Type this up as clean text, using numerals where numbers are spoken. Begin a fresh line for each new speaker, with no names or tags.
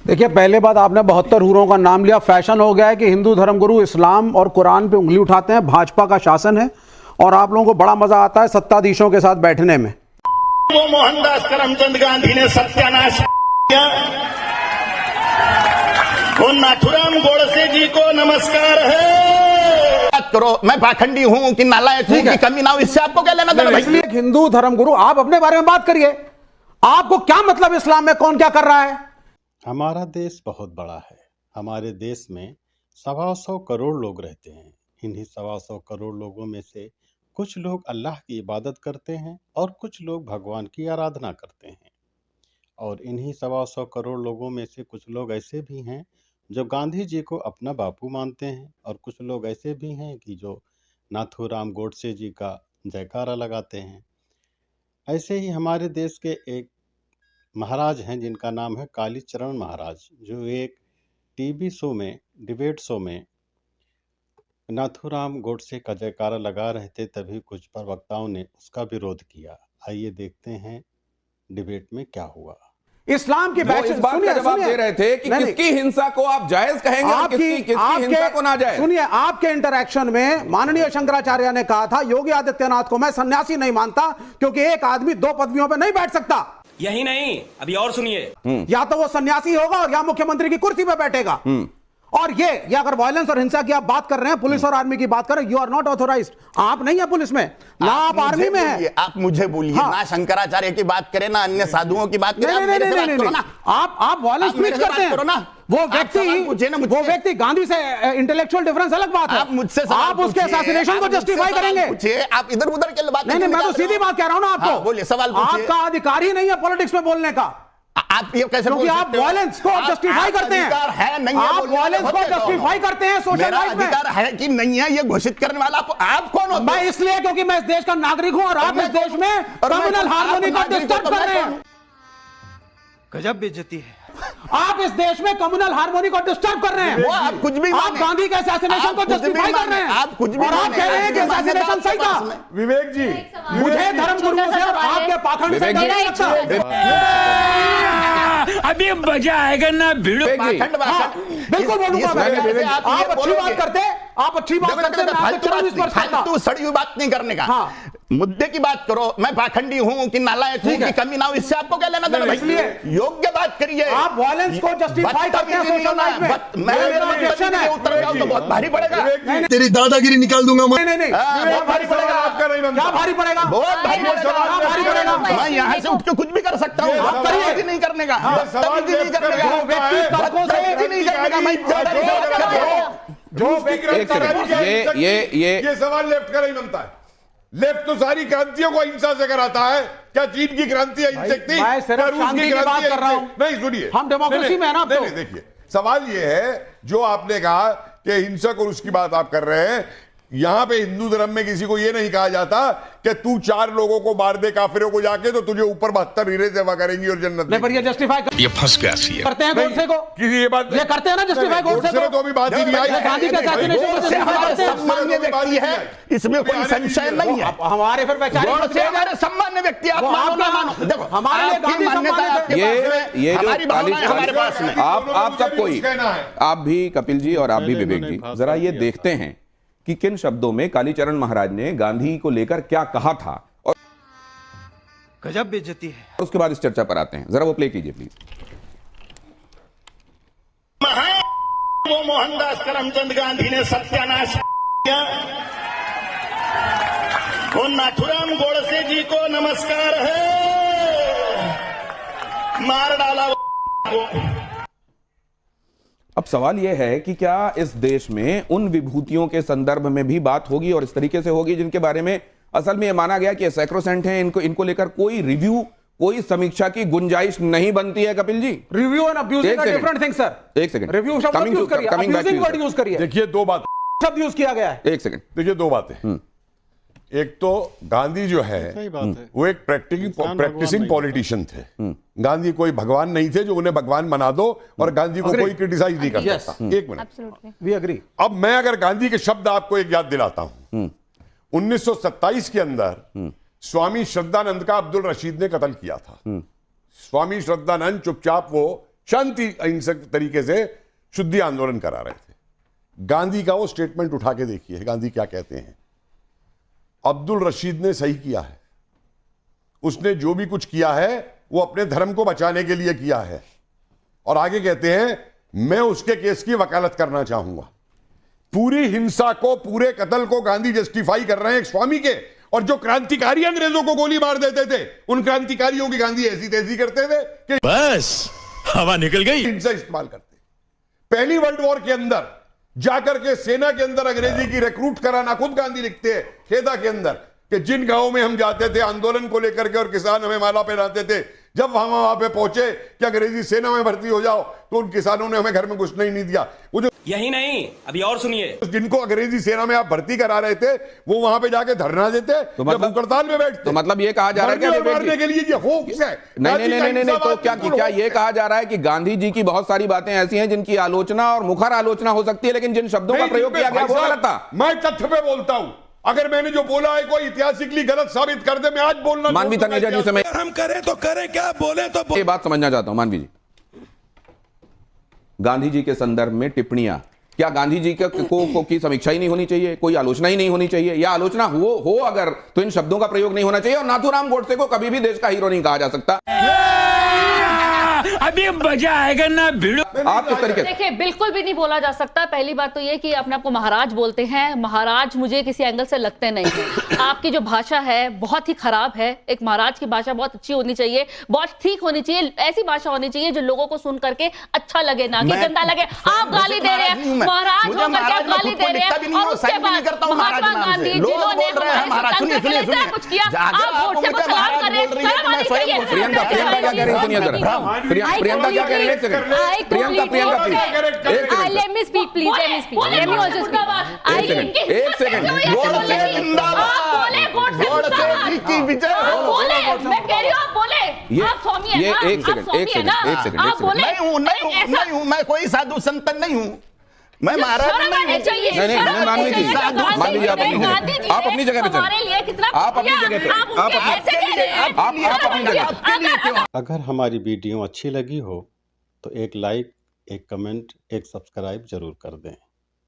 देखिए, पहले बात, आपने 72 हूरों का नाम लिया। फैशन हो गया है कि हिंदू धर्मगुरु इस्लाम और कुरान पे उंगली उठाते हैं। भाजपा का शासन है और आप लोगों को बड़ा मजा आता है सत्ताधीशों के साथ बैठने में।
वो मोहनदास करमचंद गांधी ने सत्यानाश किया। वो नाथुराम गोडसे जी को नमस्कार है।
बात करो, मैं पाखंडी हूं कि नालायक हूं कि कमीना हूं, इससे आपको क्या लेना देना भाई?
इसलिए हिंदू धर्मगुरु, आप अपने बारे में बात करिए। आपको क्या मतलब इस्लाम में कौन क्या कर रहा है?
हमारा देश बहुत बड़ा है। हमारे देश में 125 करोड़ लोग रहते हैं। इन्हीं 125 करोड़ लोगों में से कुछ लोग अल्लाह की इबादत करते हैं और कुछ लोग भगवान की आराधना करते हैं। और इन्हीं 125 करोड़ लोगों में से कुछ लोग ऐसे भी हैं जो गांधी जी को अपना बापू मानते हैं और कुछ लोग ऐसे भी हैं कि जो नाथूराम गोडसे जी का जयकारा लगाते हैं। ऐसे ही हमारे देश के एक महाराज हैं जिनका नाम है कालीचरण महाराज, जो एक टीवी शो में, डिबेट शो में नाथूराम गोडसे का जयकारा लगा रहे थे, तभी कुछ प्रवक्ताओं ने उसका विरोध किया। आइए देखते हैं डिबेट में क्या हुआ।
इस्लाम की
इस बात का जवाब दे रहे थे कि किसकी हिंसा को आप जायज कहेंगे और किसकी हिंसा को ना जायज।
सुनिए, आपके इंटरैक्शन में माननीय शंकराचार्य ने कहा था योगी आदित्यनाथ को मैं सन्यासी नहीं मानता क्योंकि एक आदमी 2 पदवियों पर नहीं बैठ सकता।
यही नहीं, अभी और सुनिए।
या तो वो सन्यासी होगा और या मुख्यमंत्री की कुर्सी पे बैठेगा। और ये अगर वायलेंस और हिंसा की आप बात कर रहे हैं, पुलिस और आर्मी की बात कर रहे हैं, यू आर नॉट ऑथोराइज्ड। आप नहीं है पुलिस में, ना आप आर्मी में है।
आप मुझे बोलिए, ना शंकराचार्य की बात करें, ना अन्य साधुओं की बात करें।
नहीं, आप वायलेंस प्रीच करते हैं। वो व्यक्ति गांधी से इंटेलेक्चुअल डिफरेंस अलग बात है।
आप मुझसे
आप उसके असैसिनेशन को जस्टिफाई करेंगे।
आप इधर उधर के बात
नहीं, मैं तो सीधी बात कह रहा हूं ना आपको।
बोलिए, सवाल पूछिए।
आपका अधिकार ही नहीं है पॉलिटिक्स में बोलने का।
आप ये कैसे
क्योंकि आप वायलेंस को जस्टिफाई करते हैं। आप वायलेंस को जस्टिफाई करते हैं सोशल लाइफ में।
अधिकार है कि नहीं है ये घोषित करने वाला आप कौन हो?
मैं इसलिए क्योंकि मैं इस देश का नागरिक हूं और आप इस देश में कम्युनल हार्मोनी को डिस्टर्ब कर रहे हैं।
गजब बेइज्जती है।
आप इस देश में कम्युनल हार्मोनी को डिस्टर्ब कर रहे हैं।
आप कुछ भी
आप गांधी के असैसिनेशन को जस्टिफाई कर रहे हैं।
आप कुछ भी
और आप कह रहे हैं कि असैसिनेशन सही था।
विवेक जी,
मुझे धर्मगुरुओं से और आपके पाखंड से डर नहीं लगता।
अभी मजा आएगा ना भिड़ो।
बिल्कुल बोलूंगा मैं। आप अच्छी बात करते, आप अच्छी बात करते, मैं आपके चरण स्पर्श करता।
तू सड़ी हुई बात नहीं करने का। मुद्दे की बात करो। मैं पाखंडी हूं कि नालायक हूं कि कमीना हूं, इससे आपको क्या लेना देना भाई?
इसलिए
योग्य बात करिए।
आप वायलेंस को जस्टिफाई करते हैं सोशल लाइफ में। मेरा ऑब्जेक्शन है।
उत्तर जाओ तो बहुत भारी पड़ेगा।
तेरी दादागिरी निकाल दूंगा मैं।
नहीं, बहुत भारी पड़ेगा। क्या भारी पड़ेगा?
बहुत भारी पड़ेगा। मैं यहाँ से उठ के कुछ भी कर सकता हूँ। आप करिए नहीं करने का, नहीं करने का, व्यक्ति नहीं करने का। मैं
ये सवाल लेफ्ट का नहीं बनता है। लेफ्ट तो सारी क्रांतियों को अहिंसा से कराता है। क्या चीन की क्रांति अहिंसक थी?
मैं सिर्फ शांति की बात कर रहा हूं।
नहीं, सुनिए,
हम डेमोक्रेसी में है ना।
नहीं, देखिए, सवाल ये है जो आपने कहा कि हिंसक और उसकी बात आप कर रहे हैं। यहां पे हिंदू धर्म में किसी को यह नहीं कहा जाता कि तू 4 लोगों को मार दे काफिरों को जाके तो तुझे ऊपर 72 हीरे सेवा करेंगी और जन्नत
नहीं। पर ये जस्टिफाई
ये फंस गया सी
करते हैं गोडसे को।
किसी ये बात
ये करते हैं ना जस्टिफाई गोडसे को।
तो अभी बात ही नहीं आई।
गांधी के असैसिनेशन को जस्टिफाई करते हैं।
सम्मान्य व्यक्ति है, इसमें कोई संशय नहीं है।
हमारे फिर
हमारे सम्मान्य व्यक्ति, आप मानो ना मानो, देखो
हमारे लिए गांधी सम्मानित
ये जो
हमारी भावना है हमारे पास में।
आप सब कोई, आप भी कपिल जी और आप भी विवेक जी, जरा ये देखते हैं कि किन शब्दों में कालीचरण महाराज ने गांधी को लेकर क्या कहा था और
गजब बेइज्जती है।
उसके बाद इस चर्चा पर आते हैं। जरा वो प्ले कीजिए प्लीज।
वो मोहनदास करमचंद गांधी ने सत्यानाश किया। वो नाथुराम गोडसे जी को नमस्कार है। मार डाला वो।
अब सवाल यह है कि क्या इस देश में उन विभूतियों के संदर्भ में भी बात होगी और इस तरीके से होगी जिनके बारे में असल में यह माना गया कि सैक्रोसेंट है, इनको लेकर कोई रिव्यू, कोई समीक्षा की गुंजाइश नहीं बनती है? Kapil ji,
review and abusing are different things sir.
एक सेकंड,
रिव्यू शब्द यूज करिए, अब्यूजिंग वर्ड यूज करिए।
देखिए, 2 बात
शब्द यूज किया गया है।
एक सेकंड,
देखिए 2 बातें। एक तो गांधी जो है वो एक प्रैक्टिसिंग पॉलिटिशियन थे। गांधी कोई भगवान नहीं थे जो उन्हें भगवान बना दो और गांधी को कोई क्रिटिसाइज नहीं कर सकता। 1 मिनट,
वी एग्री।
अब मैं अगर गांधी के शब्द आपको एक याद दिलाता हूं। 1927 के अंदर स्वामी श्रद्धानंद का अब्दुल रशीद ने कत्ल किया था। स्वामी श्रद्धानंद चुपचाप वो शांति अहिंसक तरीके से शुद्धि आंदोलन करा रहे थे। गांधी का वो स्टेटमेंट उठा के देखिए, गांधी क्या कहते हैं। अब्दुल रशीद ने सही किया है, उसने जो भी कुछ किया है वो अपने धर्म को बचाने के लिए किया है। और आगे कहते हैं, मैं उसके केस की वकालत करना चाहूंगा। पूरी हिंसा को, पूरे कत्ल को गांधी जस्टिफाई कर रहे हैं एक स्वामी के, और जो क्रांतिकारी अंग्रेजों को गोली मार देते थे, उन क्रांतिकारियों की गांधी ऐसी तैसी करते थे कि
बस हवा निकल गई।
हिंसा इस्तेमाल करते। पहली वर्ल्ड वॉर के अंदर जाकर के सेना के अंदर अंग्रेजी की रिक्रूट कराना, खुद गांधी लिखते हैं खेदा के अंदर कि जिन गांवों में हम जाते थे आंदोलन को लेकर के और किसान हमें माला पहनाते थे, जब वहां पे पहुंचे कि अंग्रेजी सेना में भर्ती हो जाओ, तो उन किसानों ने हमें घर में घुसने ही नहीं दिया। वो जो
यही नहीं, अभी और सुनिए,
जिनको अंग्रेजी सेना में आप भर्ती करा रहे थे, वो वहां पे जाके धरना देते,
तो मतलब
भूख हड़ताल में बैठते।
तो मतलब ये कहा जा रहा है कि
मारने के लिए ये होक्स है।
नहीं, तो क्या ये कहा जा रहा है कि गांधी जी की बहुत सारी बातें ऐसी हैं जिनकी आलोचना और मुखर आलोचना हो सकती है, लेकिन जिन शब्दों का प्रयोग किया गया वो गलत था।
मैं तथ्य पे बोलता हूं, अगर मैंने जो बोला है कोई ऐतिहासिकली गलत साबित कर दे, मैं आज बोलना
मानवी तनेजा जी से मैं
हम करें तो करें, क्या बोले तो
ये बात समझना चाहता हूं। मानवी जी, गांधी जी के संदर्भ में टिप्पणियां, क्या गांधी जी की समीक्षा ही नहीं होनी चाहिए, कोई आलोचना ही नहीं होनी चाहिए, या आलोचना हो अगर तो इन शब्दों का प्रयोग नहीं होना चाहिए? और नाथूराम गोडसे को कभी भी देश का हीरो नहीं कहा जा सकता।
अभी मजा आएगा ना भिड़ो।
आप किस तरीके से
देखिए, बिल्कुल भी नहीं बोला जा सकता। पहली बात तो ये कि अपने आपको महाराज बोलते हैं, महाराज मुझे किसी एंगल से लगते नहीं है। आपकी जो भाषा है बहुत ही खराब है। एक महाराज की भाषा बहुत अच्छी होनी चाहिए, बहुत ठीक होनी चाहिए, ऐसी भाषा होनी चाहिए जो लोगों को सुन करके अच्छा लगे, ना कि गंदा लगे। आप गाली दे रहे हैं, महाराज होकर के आप गाली दे रहे हैं, और उसके बाद महात्मा गांधी जिन्होंने कुछ किया, आप वोट से सवाल कर रहे हैं।
प्रियंका क्या कह रही है? सुनिए जरा, प्रियंका क्या कह रही है? एक second, Priyanka please,
let me speak please, let me speak, let me also speak।
एक सेकंड,
मैं कह रही हूँ आप बोले, आप स्वामी हैं ना,
एक सेकंड,
आप बोले।
नहीं हूं, मैं कोई साधु संत नहीं हूं, मैं महाराज नहीं हूं।
नहीं, मानवी जी आप अपनी जगह पे चलें, आप अपनी जगह पे, आप अपनी जगह।
अगर हमारी वीडियो अच्छी लगी हो तो एक लाइक, एक कमेंट, एक सब्सक्राइब जरूर कर दें।